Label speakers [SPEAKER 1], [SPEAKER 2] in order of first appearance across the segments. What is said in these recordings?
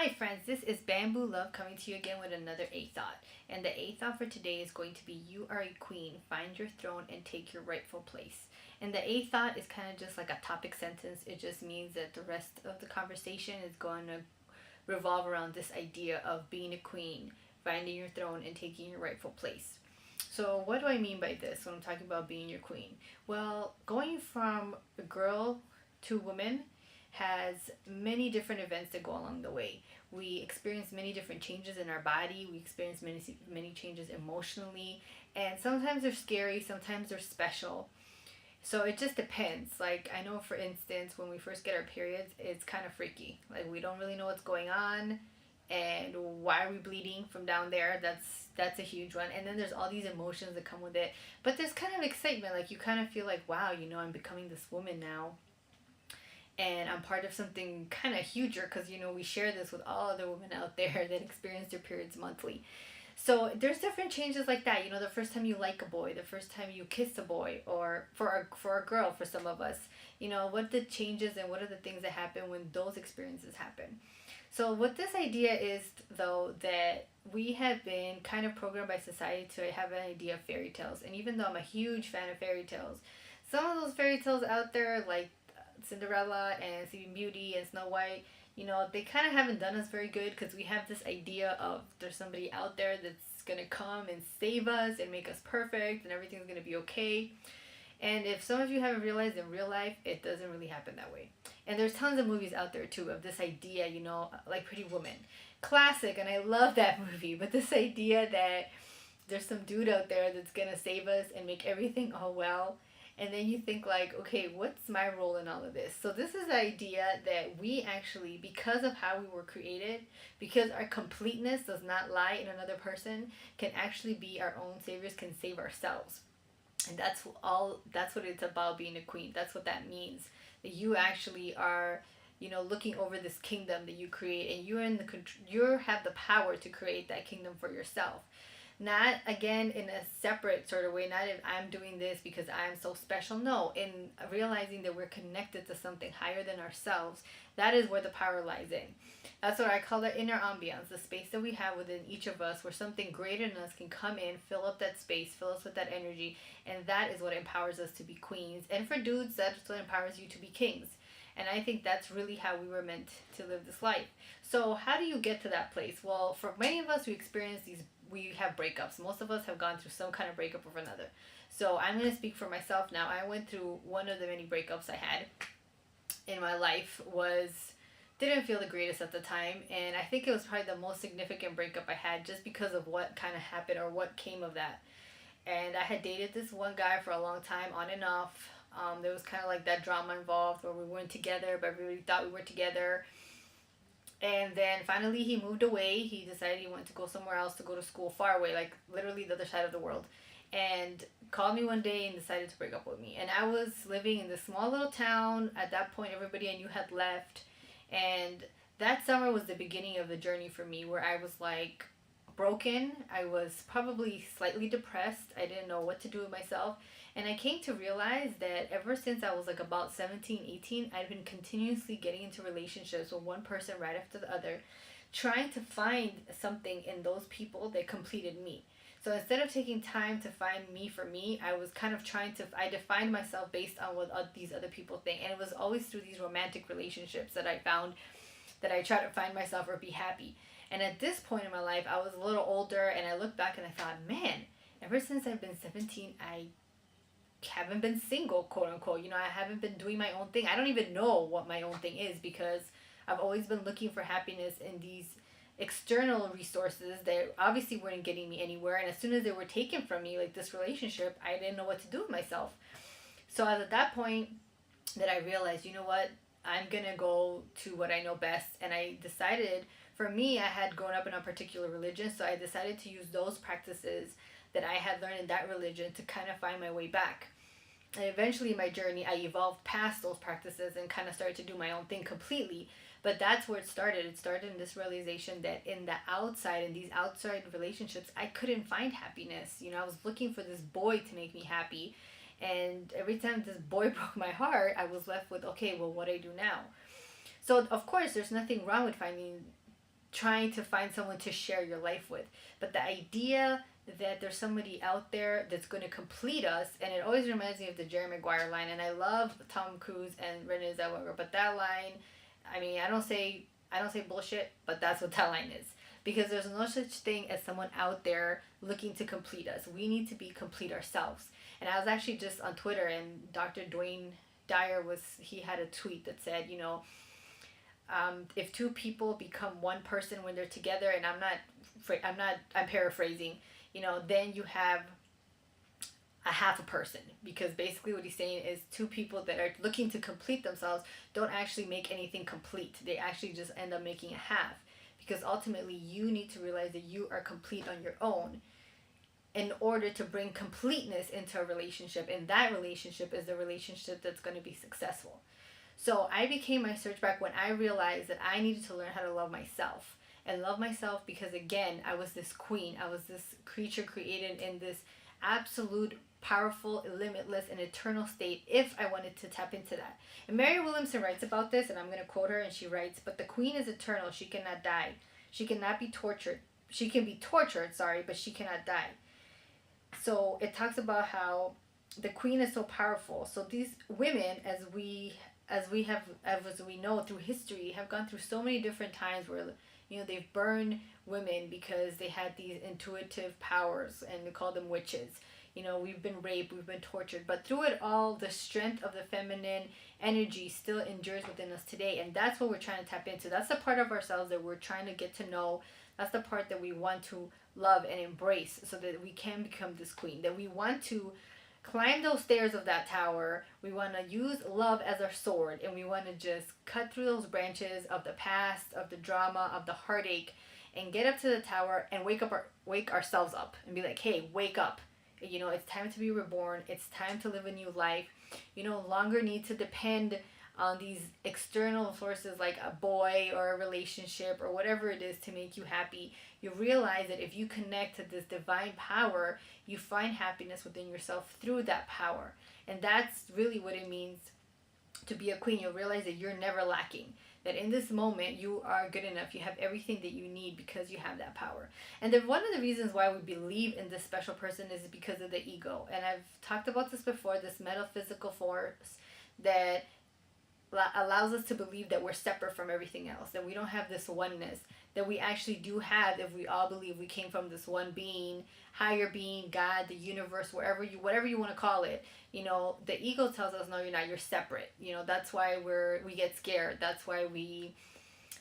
[SPEAKER 1] Hi, friends. This is Bamboo Love coming to you again with another A thought. And the A thought for today is going to be You are a queen, find your throne, and take your rightful place. And the A thought is kind of just like a topic sentence. It just means that the rest of the conversation is going to revolve around this idea of being a queen, finding your throne, and taking your rightful place. So, what do I mean by this when I'm talking about being your queen? Well, going from a girl to woman has many different events that go along the way. We experience many different changes in our body. We experience many changes emotionally, and sometimes they're scary, sometimes they're special. So it just depends. Like I know, for instance, when we first get our periods, it's kind of freaky. Like we don't really know what's going on, and why are we bleeding from down there? That's a huge one. And then there's all these emotions that come with it. But there's kind of excitement. Like you kind of feel like, wow, I'm becoming this woman now, and I'm part of something kind of huger because we share this with all other women out there that experience their periods monthly. So there's different changes like that. The first time you like a boy, the first time you kiss a boy, or for a girl, for some of us, what the changes and what are the things that happen when those experiences happen. So what this idea is, though, that we have been kind of programmed by society to have an idea of fairy tales, and even though I'm a huge fan of fairy tales, some of those fairy tales out there, like Cinderella and Sleeping Beauty and Snow White, they kind of haven't done us very good because we have this idea of there's somebody out there that's going to come and save us and make us perfect and everything's going to be okay. And if some of you haven't realized, in real life, it doesn't really happen that way. And there's tons of movies out there too of this idea, like Pretty Woman. Classic, and I love that movie, but this idea that there's some dude out there that's gonna save us and make everything all well. And then you think like, okay, what's my role in all of this? So this is the idea that we actually, because of how we were created, because our completeness does not lie in another person, can actually be our own saviors, can save ourselves. And that's what it's about, being a queen. That's what that means. That you actually are, looking over this kingdom that you create, and you have the power to create that kingdom for yourself. Not again in a separate sort of way, not if I'm doing this because I'm so special. No, in realizing that we're connected to something higher than ourselves. That is where the power lies in. That's what I call the inner ambiance, the space that we have within each of us, where something greater than us can come in, fill up that space, fill us with that energy, and that is what empowers us to be queens. And for dudes, that's what empowers you to be kings. And I think that's really how we were meant to live this life. So how do you get to that place? Well, for many of us, we have breakups. Most of us have gone through some kind of breakup or another. So I'm going to speak for myself now. I went through one of the many breakups I had in my life. Was Didn't feel the greatest at the time, and I think it was probably the most significant breakup I had just because of what kind of happened or what came of that. And I had dated this one guy for a long time, on and off. There was kind of like that drama involved where we weren't together, but everybody thought we were together. And then finally he moved away. He decided he wanted to go somewhere else to go to school far away, like literally the other side of the world. And called me one day and decided to break up with me. And I was living in this small little town. At that point, everybody I knew had left. And that summer was the beginning of the journey for me, where I was like broken. I was probably slightly depressed. I didn't know what to do with myself. And I came to realize that ever since I was like about 17, 18, I'd been continuously getting into relationships with one person right after the other, trying to find something in those people that completed me. So instead of taking time to find me for me, I was kind of I defined myself based on what these other people think. And it was always through these romantic relationships that I found that I tried to find myself or be happy. And at this point in my life, I was a little older, and I looked back and I thought, man, ever since I've been 17, I haven't been single, quote unquote. I haven't been doing my own thing. I don't even know what my own thing is, because I've always been looking for happiness in these external resources that obviously weren't getting me anywhere. And as soon as they were taken from me, like this relationship, I didn't know what to do with myself. So at that point that I realized, you know what, I'm gonna go to what I know best. And I decided, for me, I had grown up in a particular religion, so I decided to use those practices that I had learned in that religion to kind of find my way back. And eventually in my journey, I evolved past those practices and kind of started to do my own thing completely. But that's where it started. It started in this realization that in the outside, in these outside relationships, I couldn't find happiness. I was looking for this boy to make me happy. And every time this boy broke my heart, I was left with, okay, well, what do I do now? So, of course, there's nothing wrong with finding trying to find someone to share your life with. But the idea that there's somebody out there that's going to complete us, and it always reminds me of the Jerry Maguire line. And I love Tom Cruise and Renee Zellweger, but that line, I mean, I don't say bullshit, but that's what that line is. Because there's no such thing as someone out there looking to complete us. We need to be complete ourselves. And I was actually just on Twitter, and Dr. Dwayne Dyer he had a tweet that said, you know, if two people become one person when they're together, and I'm paraphrasing, you know, then you have a half a person, because basically what he's saying is two people that are looking to complete themselves don't actually make anything complete. They actually just end up making a half, because ultimately you need to realize that you are complete on your own in order to bring completeness into a relationship, and that relationship is the relationship that's going to be successful. So I became my search back when I realized that I needed to learn how to love myself. And love myself because, again, I was this queen. I was this creature created in this absolute, powerful, limitless, and eternal state if I wanted to tap into that. And Mary Williamson writes about this, and I'm going to quote her, and she writes, "But the queen is eternal. She cannot die. She cannot be tortured. She can be tortured, but she cannot die." So it talks about how the queen is so powerful. So these women, as we know through history, have gone through so many different times where, you know, they've burned women because they had these intuitive powers, and we call them witches. You know, we've been raped, we've been tortured, but through it all, the strength of the feminine energy still endures within us today, and that's what we're trying to tap into. That's the part of ourselves that we're trying to get to know. That's the part that we want to love and embrace, so that we can become this queen, that we want to climb those stairs of that tower. We want to use love as our sword, and we want to just cut through those branches of the past, of the drama, of the heartache, and get up to the tower and wake ourselves up and be like, hey, wake up. You know, it's time to be reborn. It's time to live a new life. You no longer need to depend on these external sources like a boy or a relationship or whatever it is to make you happy. You realize that if you connect to this divine power, you find happiness within yourself through that power. And that's really what it means to be a queen. You'll realize that you're never lacking. That in this moment, you are good enough. You have everything that you need because you have that power. And then one of the reasons why we believe in this special person is because of the ego. And I've talked about this before, this metaphysical force that allows us to believe that we're separate from everything else, that we don't have this oneness, that we actually do have if we all believe we came from this one being, higher being, God, the universe, whatever you want to call it. You know, the ego tells us, no, you're not, you're separate. You know, that's why we get scared. That's why we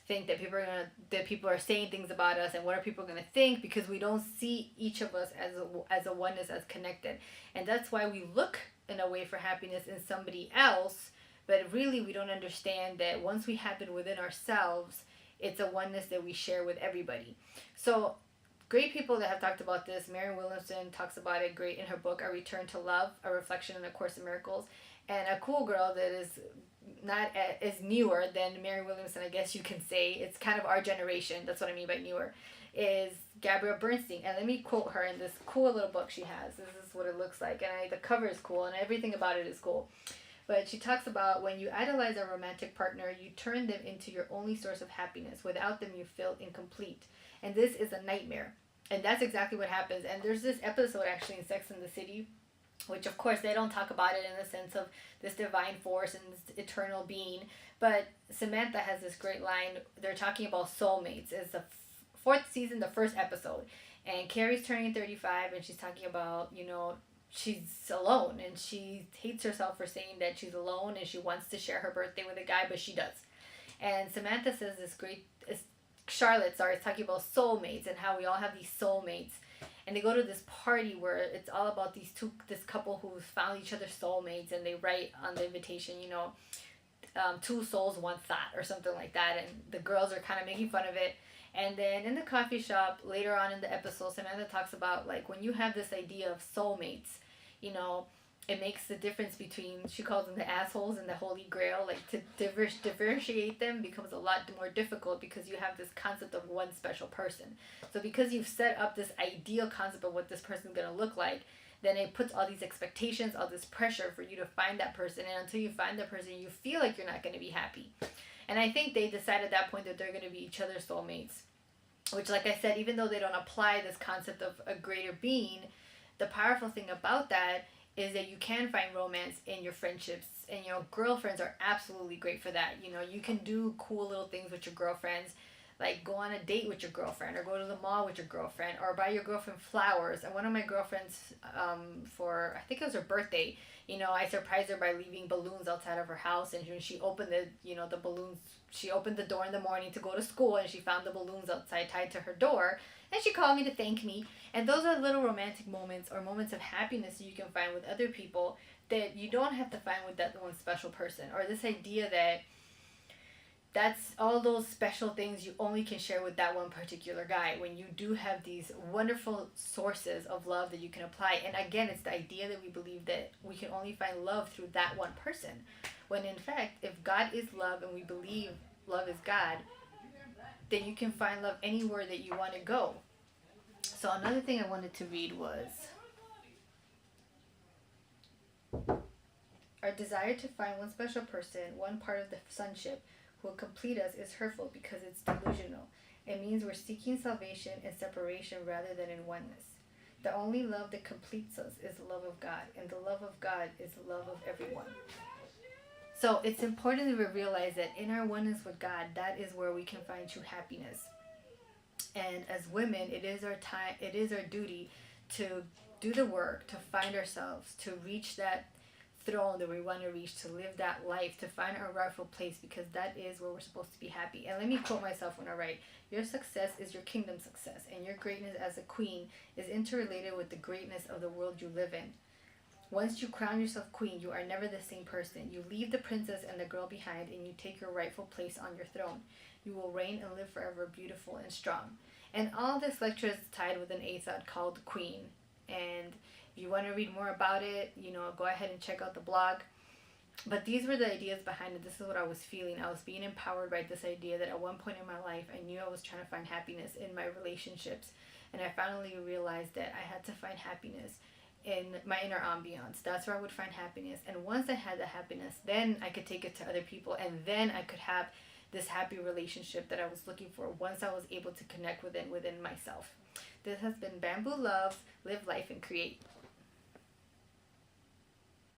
[SPEAKER 1] think that people are saying things about us, and what are people going to think, because we don't see each of us as a oneness, as connected. And that's why we look in a way for happiness in somebody else, but really we don't understand that once we have it within ourselves, it's a oneness that we share with everybody. So great people that have talked about this. Mary Williamson talks about it great in her book, A Return to Love, A Reflection in A Course in Miracles. And a cool girl that is not as newer than Mary Williamson, I guess you can say, it's kind of our generation, that's what I mean by newer, is Gabrielle Bernstein. And let me quote her in this cool little book she has. This is what it looks like. And the cover is cool, and everything about it is cool. But she talks about, when you idolize a romantic partner, you turn them into your only source of happiness. Without them, you feel incomplete. And this is a nightmare. And that's exactly what happens. And there's this episode actually in Sex and the City, which of course they don't talk about it in the sense of this divine force and this eternal being. But Samantha has this great line. They're talking about soulmates. It's the fourth season, the first episode. And Carrie's turning 35, and she's talking about, you know, she's alone, and she hates herself for saying that she's alone, and she wants to share her birthday with a guy, but she does. And Samantha says Charlotte is talking about soulmates and how we all have these soulmates. And they go to this party where it's all about this couple who found each other soulmates, and they write on the invitation, you know, two souls, one thought, or something like that. And the girls are kind of making fun of it. And then in the coffee shop, later on in the episode, Samantha talks about, like, when you have this idea of soulmates, you know, it makes the difference between, she calls them the assholes and the holy grail. Like, to differentiate them becomes a lot more difficult because you have this concept of one special person. So because you've set up this ideal concept of what this person's going to look like, then it puts all these expectations, all this pressure for you to find that person. And until you find that person, you feel like you're not going to be happy. And I think they decide at that point that they're going to be each other's soulmates. which, like I said, even though they don't apply this concept of a greater being, the powerful thing about that is that you can find romance in your friendships, and girlfriends are absolutely great for that. You can do cool little things with your girlfriends, like go on a date with your girlfriend, or go to the mall with your girlfriend, or buy your girlfriend flowers. And one of my girlfriends, for I think it was her birthday, I surprised her by leaving balloons outside of her house, and when she opened the balloons, she opened the door in the morning to go to school, and she found the balloons outside tied to her door, and she called me to thank me. And those are little romantic moments, or moments of happiness that you can find with other people that you don't have to find with that one special person. Or this idea that that's all those special things you only can share with that one particular guy, when you do have these wonderful sources of love that you can apply. And again, it's the idea that we believe that we can only find love through that one person, when in fact, if God is love and we believe love is God, then you can find love anywhere that you want to go. So another thing I wanted to read was, our desire to find one special person, one part of the sonship, who will complete us is hurtful because it's delusional. It means we're seeking salvation in separation rather than in oneness. The only love that completes us is the love of God, and the love of God is the love of everyone. So it's important that we realize that in our oneness with God, that is where we can find true happiness. And as women, it is our time, it is our duty to do the work, to find ourselves, to reach that throne that we want to reach, to live that life, to find our rightful place, because that is where we're supposed to be happy. And let me quote myself when I write, your success is your kingdom success, and your greatness as a queen is interrelated with the greatness of the world you live in. Once you crown yourself queen, you are never the same person. You leave the princess and the girl behind, and you take your rightful place on your throne. You will reign and live forever, beautiful and strong. And all this lecture is tied with an A thought called Queen. And if you want to read more about it, go ahead and check out the blog. But these were the ideas behind it. This is what I was feeling. I was being empowered by this idea that at one point in my life, I knew I was trying to find happiness in my relationships. And I finally realized that I had to find happiness in my inner ambiance. That's where I would find happiness. And once I had the happiness, then I could take it to other people. And then I could have this happy relationship that I was looking for once I was able to connect within myself. This has been Bamboo Love. Live life and create.